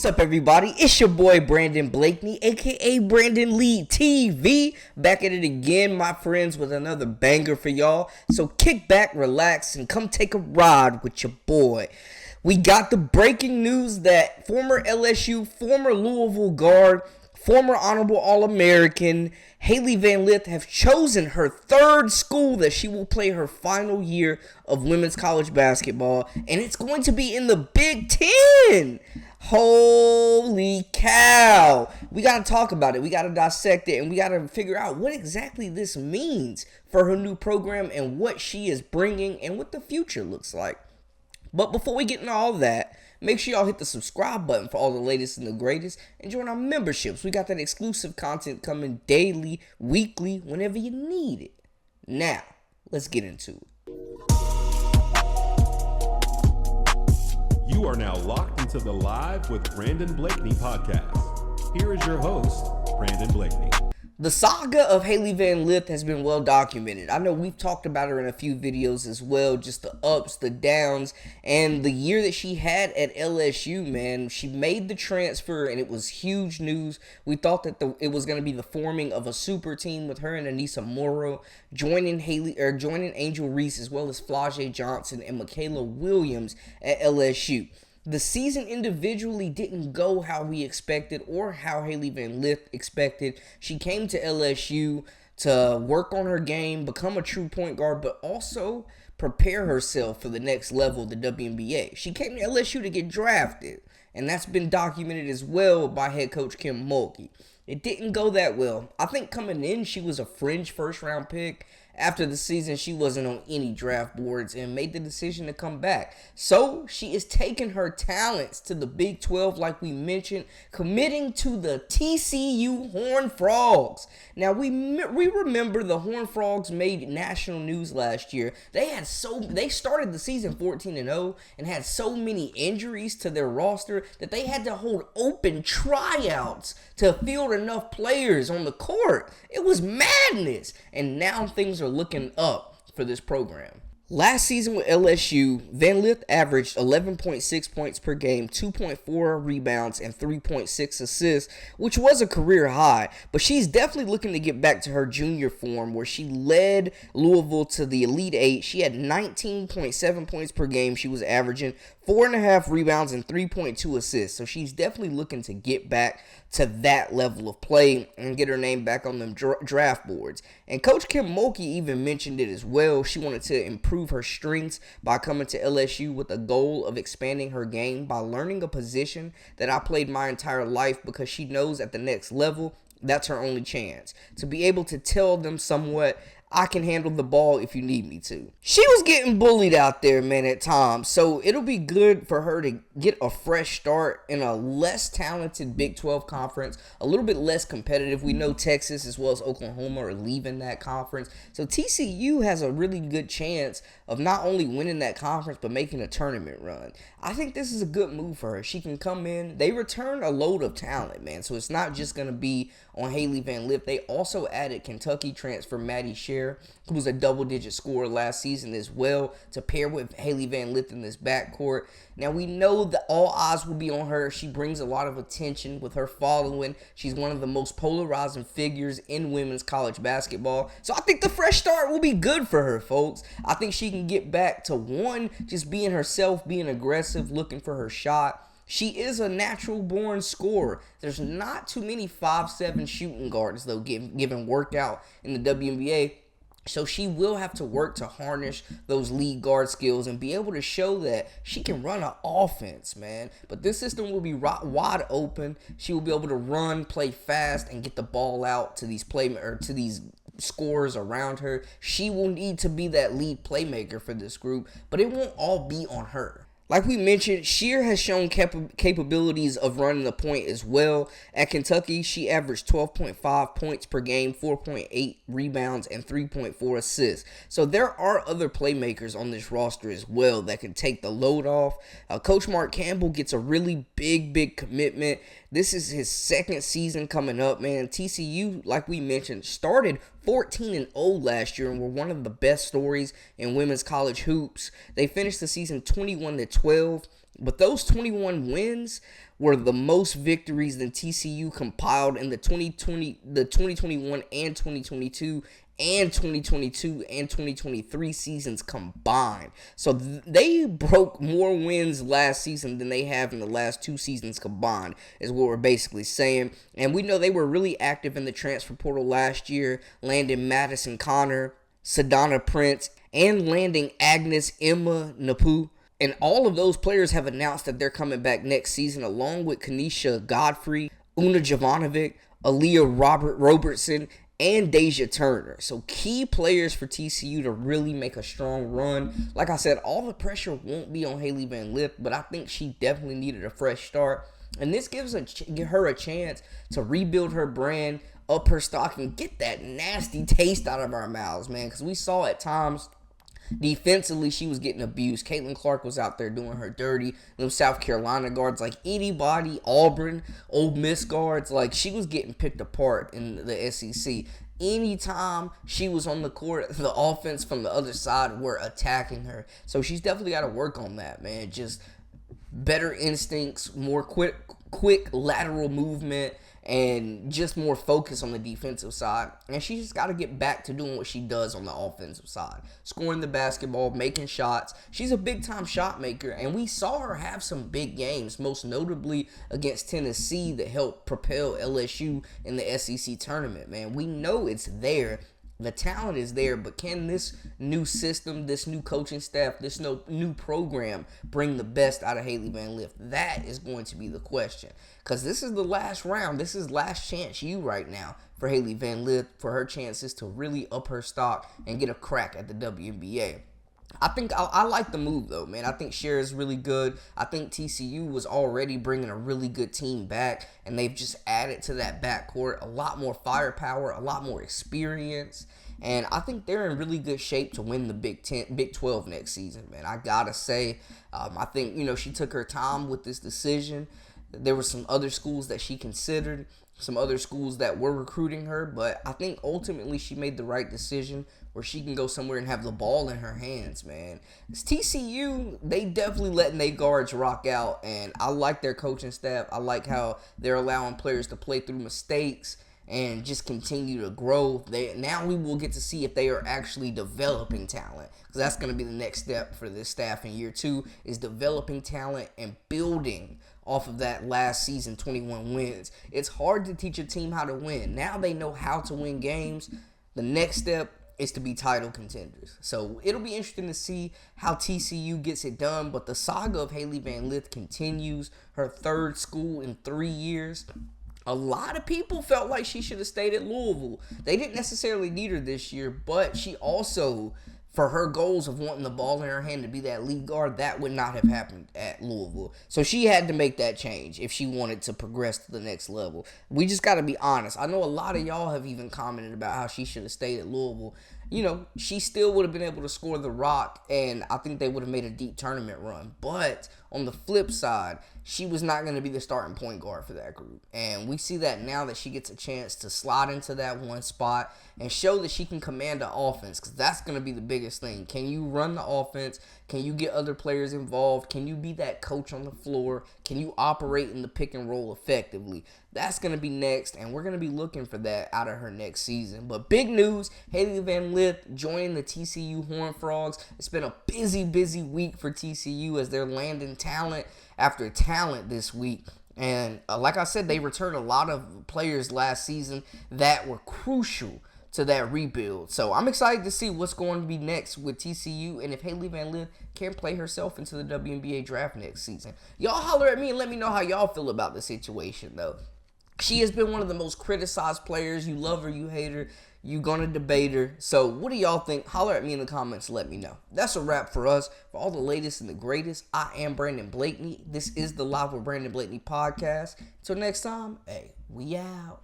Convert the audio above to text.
What's up, everybody? It's your boy Brandon Blakeney, aka Brandon Lee TV, back at it again, my friends, with another banger for y'all. So kick back, relax, and come take a ride with your boy. We got the breaking news that former LSU, former Louisville guard, former honorable All-American Hailey Van Lith have chosen her third school that she will play her final year of women's college basketball, and it's going to be in the Big Ten. Holy cow. We got to talk about it. We got to dissect it, and we got to figure out what exactly this means for her new program and what she is bringing and what the future looks like. But before we get into all that, make sure y'all hit the subscribe button for all the latest and the greatest, and join our memberships. We got that exclusive content coming daily, weekly, whenever you need it. Now, let's get into it. You are now locked into the Live with Brandon Blakeney podcast. Here is your host, Brandon Blakeney. The saga of Hailey Van Lith has been well documented. I know we've talked about her in a few videos as well, just the ups, the downs, and the year that she had at LSU, man. She made the transfer, and it was huge news. We thought that it was going to be the forming of a super team with her and Anissa Morrow, joining Angel Reese, as well as Flau'jae Johnson and Michaela Williams at LSU. The season individually didn't go how we expected or how Hailey Van Lith expected. She came to LSU to work on her game, become a true point guard, but also prepare herself for the next level, the WNBA. She came to LSU to get drafted, and that's been documented as well by head coach Kim Mulkey. It didn't go that well. I think coming in, she was a fringe first-round pick. After the season, she wasn't on any draft boards and made the decision to come back. So, she is taking her talents to the Big 12, like we mentioned, committing to the TCU Horned Frogs. Now, we remember the Horned Frogs made national news last year. They started the season 14-0 and had so many injuries to their roster that they had to hold open tryouts to field enough players on the court. It was madness. And now things are looking up for this program. Last season with LSU, Van Lith averaged 11.6 points per game, 2.4 rebounds, and 3.6 assists, which was a career high. But she's definitely looking to get back to her junior form, where she led Louisville to the Elite Eight. She had 19.7 points per game. She was averaging 4.5 rebounds and 3.2 assists. So she's definitely looking to get back to that level of play and get her name back on them draft boards. And Coach Kim Mulkey even mentioned it as well. She wanted to improve her strengths by coming to LSU with a goal of expanding her game by learning a position that I played my entire life, because she knows at the next level, that's her only chance. To be able to tell them somewhat, I can handle the ball if you need me to. She was getting bullied out there, man, at times. So it'll be good for her to get a fresh start in a less talented Big 12 conference, a little bit less competitive. We know Texas as well as Oklahoma are leaving that conference. So TCU has a really good chance of not only winning that conference, but making a tournament run. I think this is a good move for her. She can come in. They return a load of talent, man. So it's not just going to be on Hailey Van Lith. They also added Kentucky transfer Maddie Sher, who was a double-digit scorer last season as well, to pair with Hailey Van Lith in this backcourt. Now, we know that all eyes will be on her. She brings a lot of attention with her following. She's one of the most polarizing figures in women's college basketball. So I think the fresh start will be good for her, folks. I think she can get back to, one, just being herself, being aggressive, looking for her shot. She is a natural-born scorer. There's not too many 5'7" shooting guards, though, given workout in the WNBA. So she will have to work to harness those lead guard skills and be able to show that she can run an offense, man. But this system will be wide open. She will be able to run, play fast, and get the ball out to these scorers around her. She will need to be that lead playmaker for this group, but it won't all be on her. Like we mentioned, Sheer has shown capabilities of running the point as well. At Kentucky, she averaged 12.5 points per game, 4.8 rebounds, and 3.4 assists. So there are other playmakers on this roster as well that can take the load off. Coach Mark Campbell gets a really big commitment. This is his second season coming up, man. TCU, like we mentioned, started 14-0 last year and were one of the best stories in women's college hoops. They finished the season 21-12. But those 21 wins were the most victories than TCU compiled in the 2021 and 2022 and 2022 and 2023 seasons combined. So they broke more wins last season than they have in the last 2 seasons combined, is what we're basically saying. And we know they were really active in the transfer portal last year, landing Madison Connor, Sadonna Prince, and landing Agnes Emma Napu. And all of those players have announced that they're coming back next season, along with Kanisha Godfrey, Una Jovanovic, Aaliyah Robertson, and Deja Turner. So key players for TCU to really make a strong run. Like I said, all the pressure won't be on Hailey Van Lith, but I think she definitely needed a fresh start. And this gives her a chance to rebuild her brand, up her stock, and get that nasty taste out of our mouths, man. Because we saw at times defensively, she was getting abused. Caitlin Clark was out there doing her dirty. Them South Carolina guards, like anybody, Auburn, Ole Miss guards, like she was getting picked apart in the SEC. Anytime she was on the court, the offense from the other side were attacking her. So she's definitely got to work on that, man. Just better instincts, more quick lateral movement, and just more focus on the defensive side. And she just got to get back to doing what she does on the offensive side. Scoring the basketball, making shots. She's a big-time shot maker, and we saw her have some big games, most notably against Tennessee that helped propel LSU in the SEC tournament, man. We know it's there. The talent is there, but can this new system, this new coaching staff, this new program bring the best out of Hailey Van Lith? That is going to be the question. Because this is the last round. This is last chance you right now for Hailey Van Lith, for her chances to really up her stock and get a crack at the WNBA. I think I like the move, though, man. I think Cher is really good. I think TCU was already bringing a really good team back, and they've just added to that backcourt a lot more firepower, a lot more experience, and I think they're in really good shape to win the Big 12 next season, man. I gotta say, I think, she took her time with this decision. There were some other schools that she considered, some other schools that were recruiting her, but I think ultimately she made the right decision where she can go somewhere and have the ball in her hands, man. It's TCU, they definitely letting their guards rock out, and I like their coaching staff. I like how they're allowing players to play through mistakes and just continue to grow. Now we will get to see if they are actually developing talent, because that's going to be the next step for this staff in year 2, is developing talent and building off of that last season 21 wins. It's hard to teach a team how to win. Now they know how to win games. The next step is to be title contenders. So it'll be interesting to see how TCU gets it done, but the saga of Hailey Van Lith continues. Her 3rd school in 3 years. A lot of people felt like she should have stayed at Louisville. They didn't necessarily need her this year, but she also, for her goals of wanting the ball in her hand to be that lead guard, that would not have happened at Louisville. So she had to make that change if she wanted to progress to the next level. We just got to be honest. I know a lot of y'all have even commented about how she should have stayed at Louisville. She still would have been able to score the rock, and I think they would have made a deep tournament run. But on the flip side, she was not going to be the starting point guard for that group. And we see that now that she gets a chance to slide into that one spot and show that she can command the offense, because that's going to be the biggest thing. Can you run the offense? Can you get other players involved? Can you be that coach on the floor? Can you operate in the pick and roll effectively? That's going to be next, and we're going to be looking for that out of her next season. But big news, Hailey Van Lith joining the TCU Horned Frogs. It's been a busy week for TCU as they're landing talent after talent this week. And like I said, they returned a lot of players last season that were crucial to that rebuild. So I'm excited to see what's going to be next with TCU, and if Hailey Van Lith can play herself into the WNBA draft next season. Y'all holler at me and let me know how y'all feel about the situation, though. She has been one of the most criticized players. You love her, you hate her, you gonna debate her. So what do y'all think? Holler at me in the comments, let me know. That's a wrap for us. For all the latest and the greatest, I am Brandon Blakeney. This is the Live with Brandon Blakeney podcast. Until next time, hey, we out.